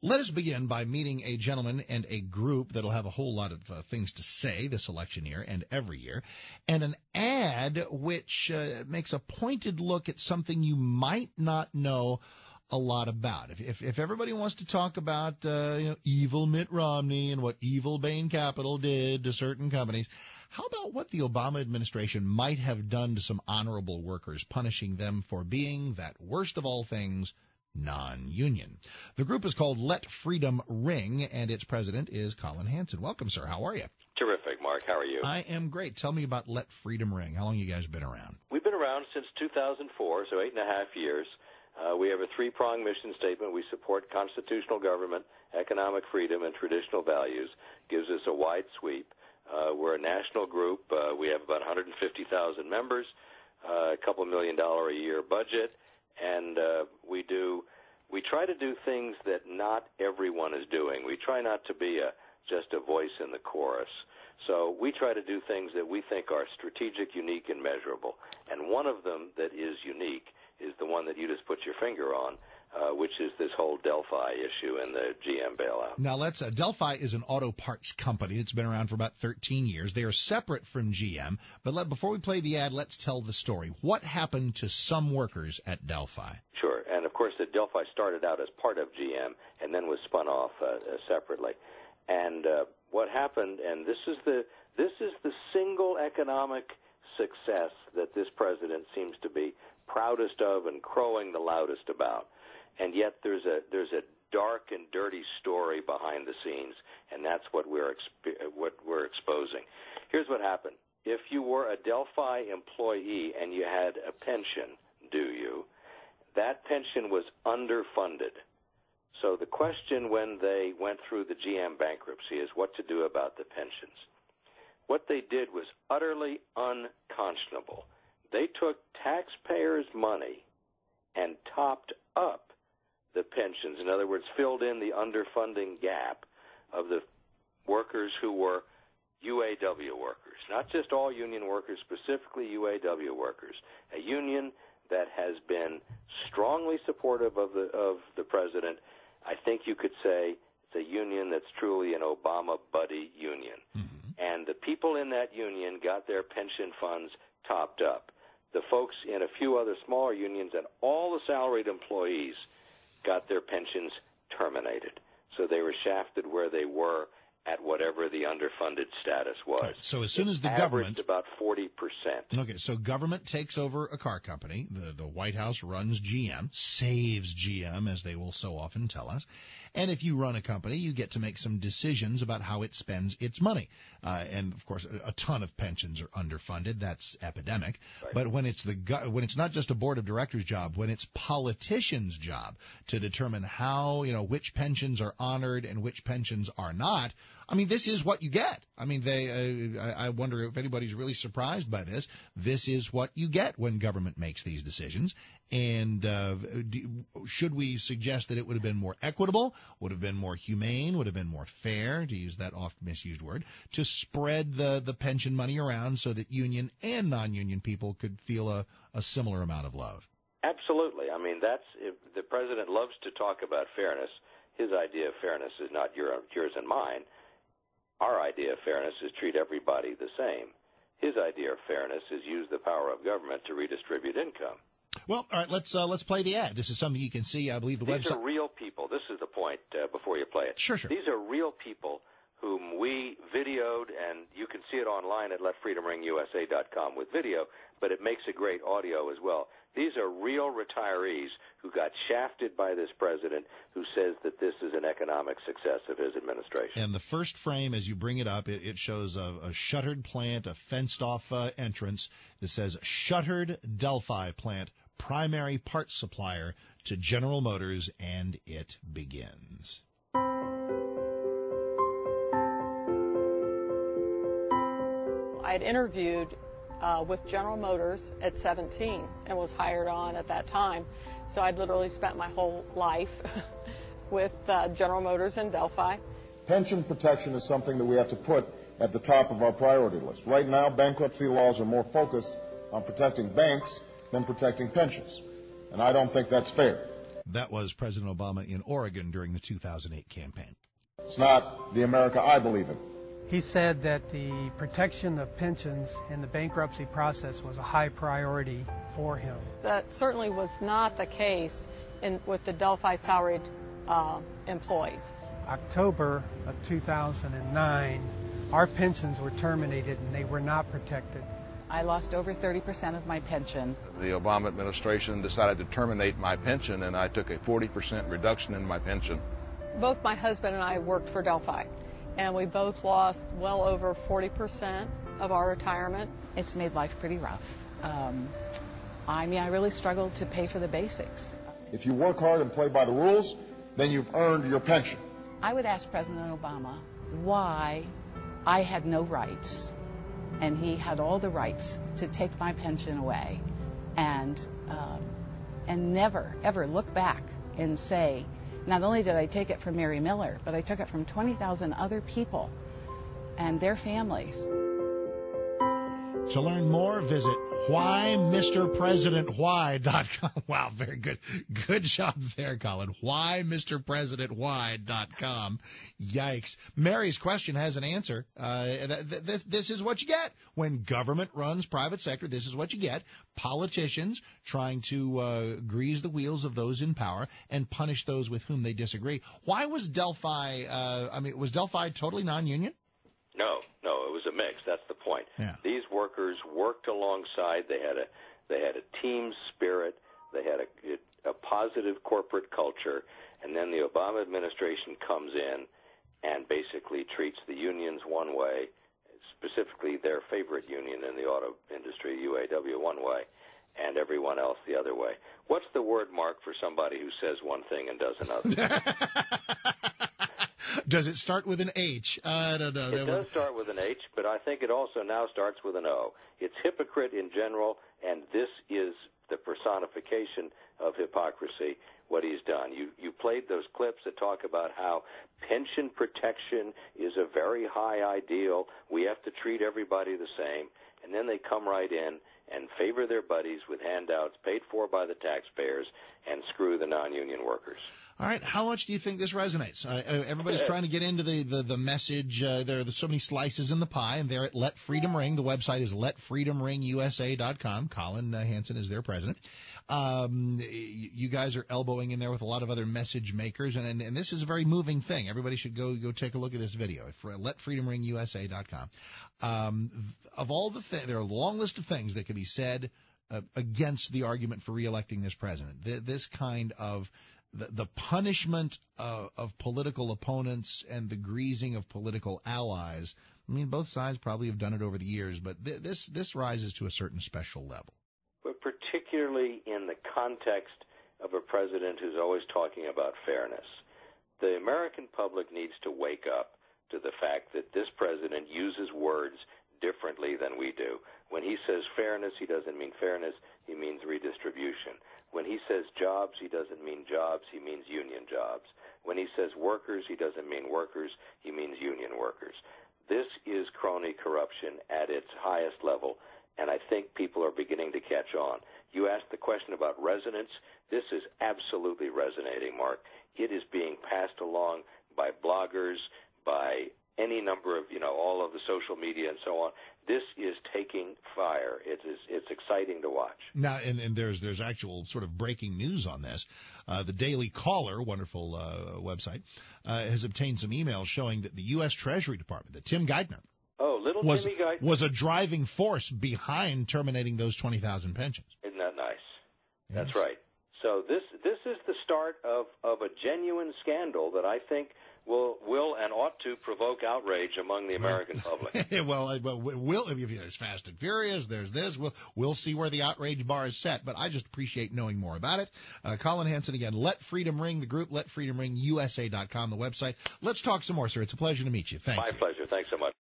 Let us begin by meeting a gentleman and a group that'll have a whole lot of things to say this election year and every year, and an ad which makes a pointed look at something you might not know a lot about. If everybody wants to talk about evil Mitt Romney and what evil Bain Capital did to certain companies, how about what the Obama administration might have done to some honorable workers, punishing them for being that worst of all things, non-union? The group is called Let Freedom Ring, and its president is Colin Hanson. Welcome, sir. How are you? Terrific, Mark. How are you? I am great. Tell me about Let Freedom Ring. How long have you guys been around? We've been around since 2004, so 8.5 years. We have a three-pronged mission statement. We support constitutional government, economic freedom, and traditional values. Gives us a wide sweep. We're a national group. We have about 150,000 members, a couple $1 million a year budget, and we try to do things that not everyone is doing. We try not to be just a voice in the chorus. So we try to do things that we think are strategic, unique, and measurable. And one of them that is unique is the one that you just put your finger on, which is this whole Delphi issue and the GM bailout. Now, Delphi is an auto parts company that's been around for about 13 years. They are separate from GM. But before we play the ad, let's tell the story. What happened to some workers at Delphi? Sure. And, of course, the Delphi started out as part of GM and then was spun off separately. And what happened, and this is the single economic success that this president seems to be proudest of and crowing the loudest about. And yet there's a dark and dirty story behind the scenes, and that's what we're exposing. Here's what happened. If you were a Delphi employee and you had a pension, that pension was underfunded. So the question when they went through the GM bankruptcy is what to do about the pensions. What they did was utterly unconscionable. They took taxpayers' money and topped up the pensions. In other words, filled in the underfunding gap of the workers who were UAW workers, not just all union workers, specifically UAW workers, a union that has been strongly supportive of the president. I think you could say it's a union that's truly an Obama buddy union. Mm-hmm. And the people in that union got their pension funds topped up. The folks in a few other smaller unions and all the salaried employees got their pensions terminated. So they were shafted where they were at whatever the underfunded status was. Right. So as soon as the government about 40%. Okay, so government takes over a car company. The White House runs GM, saves GM, as they will so often tell us. And if you run a company, you get to make some decisions about how it spends its money. And of course, a ton of pensions are underfunded. That's epidemic. Right. But when it's not just a board of directors' job, when it's politicians' job to determine how, which pensions are honored and which pensions are not, I mean, this is what you get. I mean, I wonder if anybody's really surprised by this. This is what you get when government makes these decisions. And should we suggest that it would have been more equitable, would have been more humane, would have been more fair, to use that oft misused word, to spread the pension money around so that union and non-union people could feel a similar amount of love? Absolutely. I mean, if the president loves to talk about fairness. His idea of fairness is not yours and mine. Our idea of fairness is treat everybody the same. His idea of fairness is use the power of government to redistribute income. Well, all right, let's play the ad. This is something you can see, I believe, the website. These are real people. This is the point before you play it. Sure. These are real people whom we videoed, and you can see it online at LetFreedomRingUSA.com with video, but it makes a great audio as well. These are real retirees who got shafted by this president who says that this is an economic success of his administration. And the first frame, as you bring it up, it shows a shuttered plant, a fenced-off entrance that says, Shuttered Delphi Plant, Primary Parts Supplier to General Motors, and it begins. I had interviewed with General Motors at 17 and was hired on at that time. So I'd literally spent my whole life with General Motors in Delphi. Pension protection is something that we have to put at the top of our priority list. Right now, bankruptcy laws are more focused on protecting banks than protecting pensions. And I don't think that's fair. That was President Obama in Oregon during the 2008 campaign. It's not the America I believe in. He said that the protection of pensions in the bankruptcy process was a high priority for him. That certainly was not the case with the Delphi salaried employees. October of 2009, our pensions were terminated and they were not protected. I lost over 30% of my pension. The Obama administration decided to terminate my pension, and I took a 40% reduction in my pension. Both my husband and I worked for Delphi, and we both lost well over 40% of our retirement. It's made life pretty rough. I really struggled to pay for the basics. If you work hard and play by the rules, then you've earned your pension. I would ask President Obama why I had no rights and he had all the rights to take my pension away, and never, ever look back and say, not only did I take it from Mary Miller, but I took it from 20,000 other people and their families. To learn more, visit whymrpresidentwhy.com. Wow, very good. Good job there, Colin. Whymrpresidentwhy.com. Yikes. Mary's question has an answer. This is what you get. When government runs private sector, this is what you get. Politicians trying to grease the wheels of those in power and punish those with whom they disagree. Why was Delphi, was Delphi totally non-union? No, it was a mix. That's the point. Yeah. These workers worked alongside. They had a team spirit. They had a positive corporate culture. And then the Obama administration comes in and basically treats the unions one way, specifically their favorite union in the auto industry, UAW, one way, and everyone else the other way. What's the word, Mark, for somebody who says one thing and does another? Does it start with an H? I don't know. It does start with an H, but I think it also now starts with an O. It's hypocrite in general, and this is the personification of hypocrisy, what he's done. You played those clips that talk about how pension protection is a very high ideal. We have to treat everybody the same, and then they come right in and favor their buddies with handouts paid for by the taxpayers and screw the non-union workers. All right, how much do you think this resonates? Everybody's trying to get into the message. There are so many slices in the pie, and they're at Let Freedom Ring. The website is letfreedomringusa.com. Colin Hansen is their president. You guys are elbowing in there with a lot of other message makers, and this is a very moving thing. Everybody should go take a look at this video at letfreedomringusa.com. Of all the things, there are a long list of things that can be said against the argument for reelecting this president. This kind of the punishment of political opponents and the greasing of political allies. I mean, both sides probably have done it over the years, but this rises to a certain special level. But particularly in the context of a president who's always talking about fairness. The American public needs to wake up to the fact that this president uses words differently than we do. When he says fairness, he doesn't mean fairness, he means redistribution. When he says jobs, he doesn't mean jobs, he means union jobs. When he says workers, he doesn't mean workers, he means union workers. This is crony corruption at its highest level, and I think people are beginning to catch on. You asked the question about resonance. This is absolutely resonating, Mark. It is being passed along by bloggers, by any number of, all of the social media and so on. This is taking fire. It's exciting to watch. Now, and there's actual sort of breaking news on this. The Daily Caller, wonderful website, has obtained some emails showing that the U.S. Treasury Department, that Tim Geithner, Timmy Geithner was a driving force behind terminating those 20,000 pensions. Isn't that nice? Yes. That's right. So this is the start of a genuine scandal that I think will and ought to provoke outrage among the American public. Well, there's Fast and Furious, there's this. We'll see where the outrage bar is set, but I just appreciate knowing more about it. Colin Hansen again, Let Freedom Ring, the group, letfreedomringusa.com, the website. Let's talk some more, sir. It's a pleasure to meet you. Thank you. My pleasure. Thanks so much.